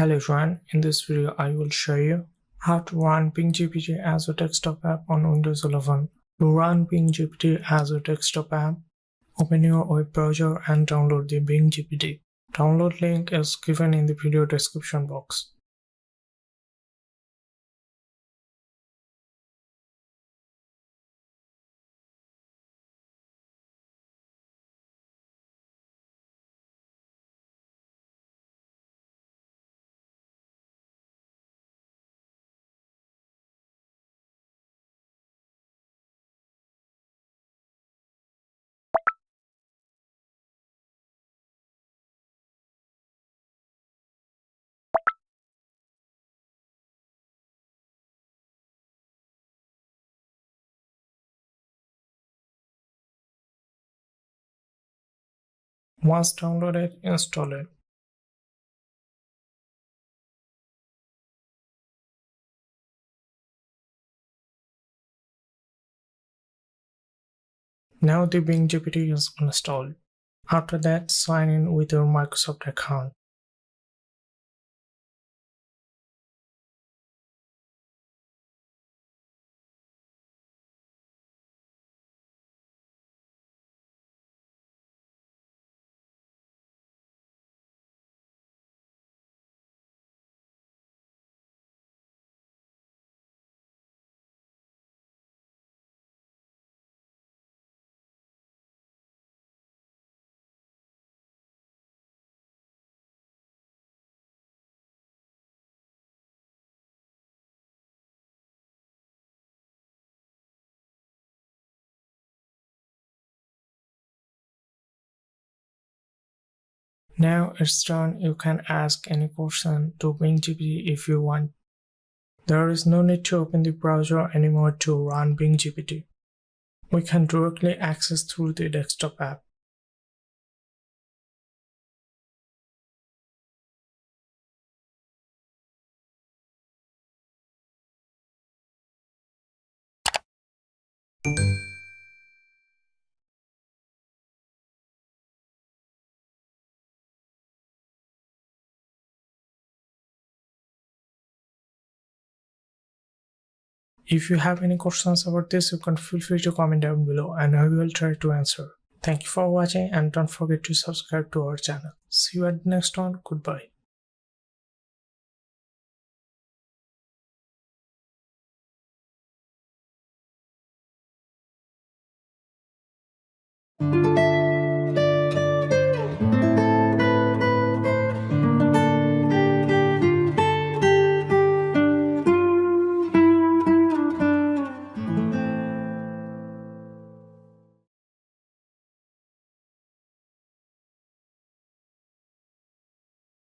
Hello everyone, in this video I will show you how to run BingGPT as a desktop app on Windows 11. To run BingGPT as a desktop app, open your web browser and download the BingGPT. Download link is given in the video description box. Once downloaded, install it. Now the BingGPT is installed. After that, sign in with your Microsoft account. Now it's done, you can ask any question to BingGPT if you want. There is no need to open the browser anymore to run BingGPT. We can directly access through the desktop app. If you have any questions about this, you can feel free to comment down below and I will try to answer. Thank you for watching and don't forget to subscribe to our channel. See you at the next one. Goodbye.